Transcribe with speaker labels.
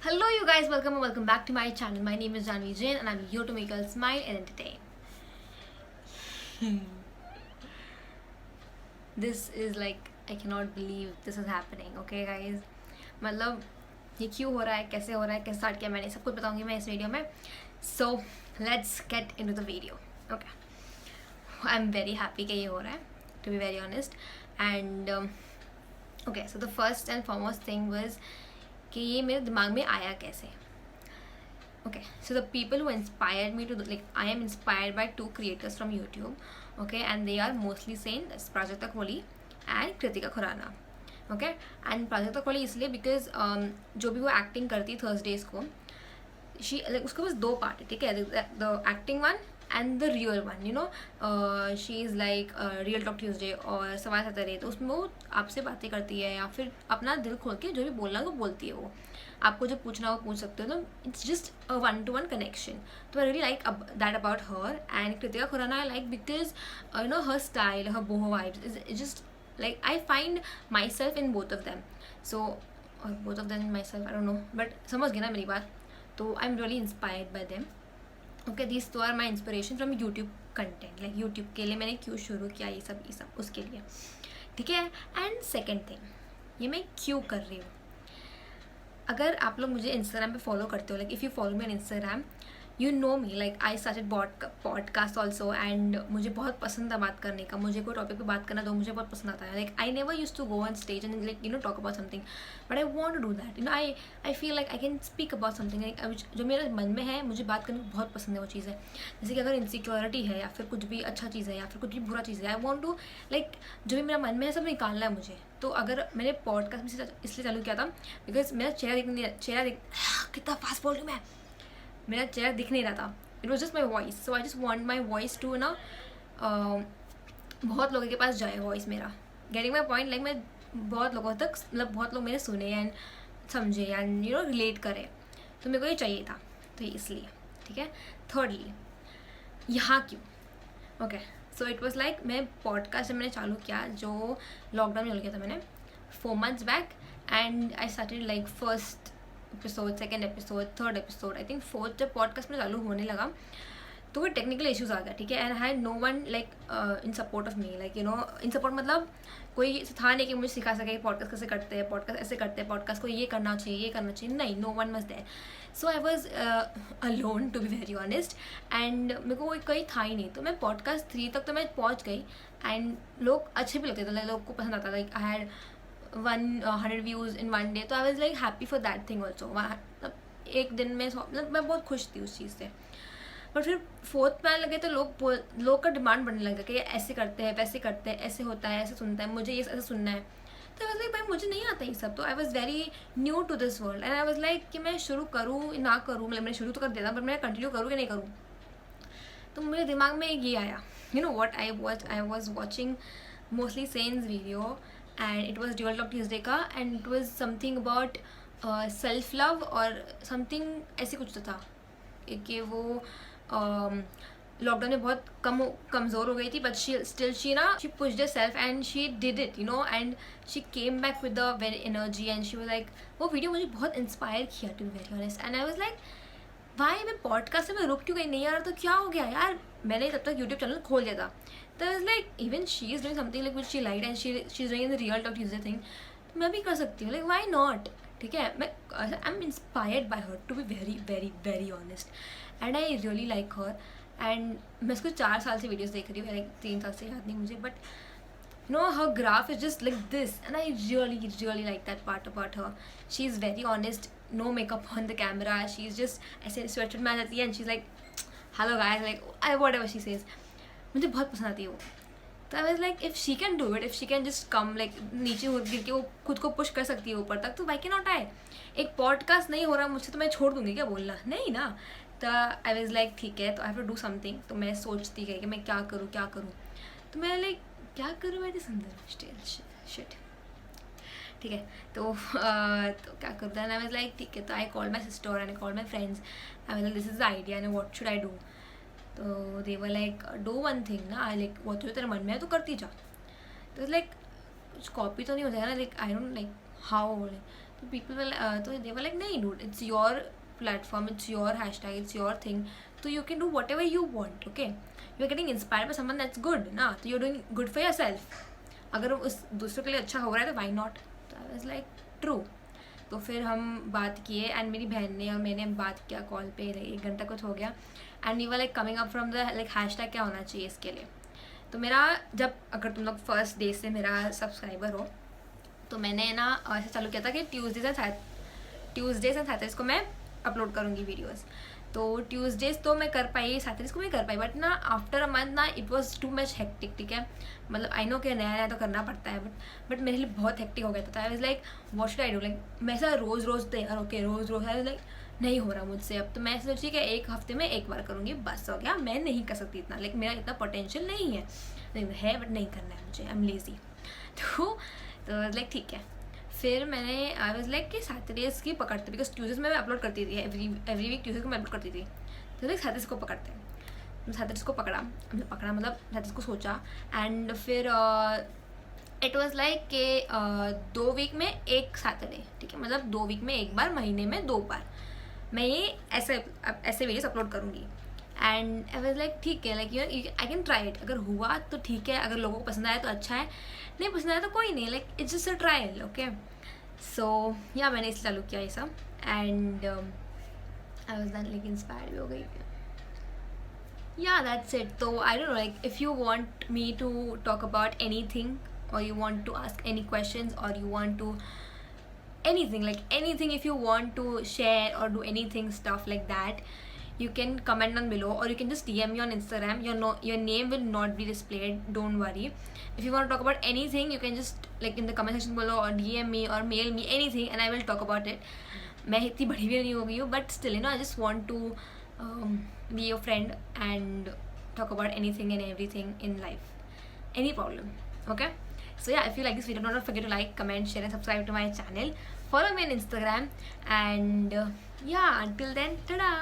Speaker 1: Hello, you guys. Welcome back to my channel. My name is Janvi Jain, and I'm here to make you all smile and entertain. This is like I cannot believe this is happening. Okay, guys. मतलब ये क्यों हो रहा है, कैसे हो रहा है, कैसे स्टार्ट किया मैंने, सब कुछ बताऊंगी मैं इस वीडियो में. So let's get into the video. Okay. I'm very happy कि ये हो रहा है, to be very honest. And okay, so the first and foremost thing was कि ये मेरे दिमाग में आया कैसे. Okay, so the people who inspired me to do, like I am inspired by two creators from YouTube. Okay, and they are mostly same. That's Prajakta Kohli and Kritika Khurana. Okay, and Prajakta Kohli इसलिए because जो भी वो acting करती है Thursdays को, she like उसके पास दो part है, ठीक है, the acting one and the real one, you know, she is like real talk Tuesday और सवाल सतरे, तो उसमें वो आपसे बातें करती है या फिर अपना दिल खोल के जो भी बोलना वो बोलती है. वो आपको जो पूछना वो पूछ सकते हो. तो it's just a 1-to-1 connection. तो I really like that about her. And Kritika Khurana I like because you know her style, her boho vibes is just like I find myself in both of them. So both of them in myself, I don't know, but समझ गए ना मेरी बात. तो I'm really inspired by them. Okay, these two are my inspiration from YouTube content. Like YouTube के लिए मैंने क्यों शुरू किया ये सब उसके लिए, ठीक है. एंड सेकेंड थिंग, ये मैं क्यों कर रही हूँ. अगर आप लोग मुझे इंस्टाग्राम पे फॉलो करते हो, like if you follow me on Instagram, you know me, like I started podcast also. And मुझे बहुत पसंद था बात करने का. मुझे कोई टॉपिक पे बात करना तो मुझे बहुत पसंद आता है. Like I never use to go on stage and like you know talk about something, but I want to do that. You know I feel like I can speak about something, like जो मेरे मन में है मुझे बात करने को बहुत पसंद है वो चीज़ है. जैसे कि अगर इनसिक्योरिटी है या फिर कुछ भी अच्छा चीज़ है या फिर कुछ भी बुरा चीज़ है, आई वॉन्ट टू लाइक जो भी मेरा मन में है सब निकालना है मुझे. तो अगर मैंने पॉडकास्ट में इसलिए चालू किया था बिकॉज मेरा चेहरा कितना फास्ट बोल रही हूँ मैं, मेरा चेहरा दिख नहीं रहा था. It was just my voice. So I just want my voice to ना बहुत लोगों के पास जाए वॉइस मेरा. गेटिंग माई पॉइंट, लाइक मैं बहुत लोगों तक, मतलब बहुत लोग मेरे सुने एंड समझे एंड यू नो रिलेट करें. तो मेरे को ये चाहिए था, तो इसलिए, ठीक है. थर्डली, यहाँ क्यों. Okay, so it was like मैं पॉडकास्ट जब मैंने चालू किया, जो लॉकडाउन में चालू किया था मैंने 4 months back. And I started like first episode, second episode, third episode, I think fourth जब पॉडकास्ट में चालू होने लगा तो वो टेक्निकल इश्यूज आ गया, ठीक है. And I had no one like in support of me, like you know in support मतलब कोई था नहीं कि मुझे सिखा सके पॉडकास्ट कैसे करते हैं, पॉडकास्ट ऐसे करते हैं, पॉडकास्ट को ये करना चाहिए, नहीं, no one was there. So I was alone to be very honest. And मेरे को कोई था ही नहीं. तो मैं पॉडकास्ट 3 तक तो मैं पहुँच गई एंड लोग अच्छे भी लगते थे, लोग को पसंद आता. Like I had 100 views in 1 day. तो I was like happy for that thing also. एक दिन में मतलब मैं बहुत खुश थी उस चीज़ से. बट फिर फोर्थ में आने लगे तो लोग का डिमांड बढ़ने लगा कि ये ऐसे करते हैं, वैसे करते हैं, ऐसे होता है, ऐसे सुनता है, मुझे ये ऐसे सुनना है. तो आई वाज लाइक भाई मुझे नहीं आता ये सब. तो I was very new to this world and I was like कि मैं शुरू करूँ ना करूँ. मतलब मैंने शुरू तो कर दिया था, बट मैं कंटिन्यू करूँ कि नहीं करूँ. तो मेरे दिमाग में ये आया, you know what I was watching mostly sense video and it was dual talk Tuesday का. And it was something about self love और समथिंग ऐसे कुछ तो था कि वो लॉकडाउन में बहुत कमज़ोर हो गई थी. But she pushed herself and she did it, you know. And she came back with the very energy and she was like, वो वीडियो मुझे बहुत इंस्पायर किया to be very honest. And I was like भाई मैं podcast में रुक क्यों गई, नहीं यार तो क्या हो गया यार. मैंने तब तक यूट्यूब चैनल खोल दिया था. तो I was like even she is doing something like which she like and she is doing in the real talk Tuesday thing. तो मैं भी कर सकती हूँ, लाइक व्हाई नॉट, ठीक है. I am inspired by her to be very very very honest. And I really like her. And मैं उसको 4 साल से वीडियोस देख रही हूँ, लाइक 3 साल से, याद नहीं मुझे. But you know her graph is just like this and I really like that part about her. She's very honest, no makeup on the camera. She's just ऐसे sweatshirt में आ जाती है and she's like hello guys, like whatever she says. मुझे बहुत पसंद आती है वो. तो I was like if she can do it, if she can just come like नीचे गिर के वो खुद को पुश कर सकती है ऊपर तक, तो why cannot I. एक पॉडकास्ट नहीं हो रहा मुझसे तो मैं छोड़ दूँगी क्या बोलना, नहीं ना. तो I was like ठीक है, तो I have to do something. तो मैं सोचती गई कि मैं क्या करूँ. तो मैं लाइक क्या करूँ मैं सुंदर स्टिल शिट, ठीक है. तो क्या करता है. आई वाज लाइक ठीक है. तो I called my sister and I called my friends. I was like this is the idea and what should I do. तो they were like do one thing ना, लाइक वो जो तेरे मन में है तो करती जा. तो लाइक कुछ कॉपी तो नहीं हो जाएगा ना, like I don't like how. तो पीपल विल तो दे वर लाइक नहीं dude, it's your platform, it's your hashtag, it's your thing, तो you can do whatever you want. Okay, you are getting inspired by someone, that's good ना. तो you are doing good for yourself. अगर उस दूसरों के लिए अच्छा हो रहा है तो वाई नॉट. तो आई वाज लाइक ट्रू. तो फिर हम बात किए एंड मेरी बहन ने और मैंने बात किया कॉल पे, 1 घंटा कुछ हो गया. And you were like coming up from the like hashtag क्या होना चाहिए इसके लिए. तो मेरा जब, अगर तुम लोग फर्स्ट डे से मेरा सब्सक्राइबर हो, तो मैंने ना ऐसे चालू किया था कि ट्यूसडेज एंड सैटरडेज को मैं अपलोड करूँगी वीडियोज़. तो ट्यूसडेज तो मैं कर पाई, सैटरडेज को मैं कर पाई, बट ना आफ्टर अ मंथ ना it was too much hectic. ठीक है, मतलब आई नो कि नया नया तो करना पड़ता है, बट मेरे लिए बहुत हेक्टिक हो गया था. I was like what should I do. Like मैं ऐसा रोज़ तैयार ओके रोज़ आई वाज लाइक नहीं हो रहा मुझसे अब. तो मैं सोची कि 1 हफ्ते में 1 बार करूँगी, बस हो गया. मैं नहीं कर सकती इतना, लाइक मेरा इतना पोटेंशियल नहीं है बट नहीं करना है मुझे, आई एम लेजी. तो लाइक ठीक है. फिर मैंने आई वाज लाइक कि सैटरडेज की पकड़ते, बिकॉज ट्यूजडेज में मैं अपलोड करती थी, एवरी वीक ट्यूजडे को मैं अपलोड करती थी. तो लाइक सैटरडेज को पकड़ते हैं. सैटरडेज को पकड़ा मतलब सैटरडेज को सोचा. एंड फिर इट वॉज लाइक कि 2 वीक में 1 सैटरडे. ठीक है, मतलब 2 वीक में 1 बार, महीने में 2 बार मैं ये ऐसे वीडियोस अपलोड करूँगी. एंड आई वाज लाइक ठीक है, like I can try it. अगर हुआ तो ठीक है, अगर लोगों को पसंद आया तो अच्छा है, नहीं पसंद आया तो कोई नहीं, like it's just a trial. Okay, so yeah मैंने इसलिए चालू किया ये सब. And I was like inspired भी हो गई. Yeah that's it. तो I don't know, like if you want me to talk about anything, or you want to ask any questions, or you want to anything, like anything, if you want to share or do anything stuff like that, you can comment down below, or you can just DM me on Instagram. Your name will not be displayed, don't worry. If you want to talk about anything, you can just like in the comment section below, or DM me or mail me anything, and I will talk about it. मैं इतनी बड़ी भी नहीं हो गई हूँ, but still, you know, I just want to be your friend and talk about anything and everything in life, any problem. Okay, so yeah, if you like this video, don't forget to like, comment, share and subscribe to my channel. Follow me on Instagram, and yeah, until then, tada.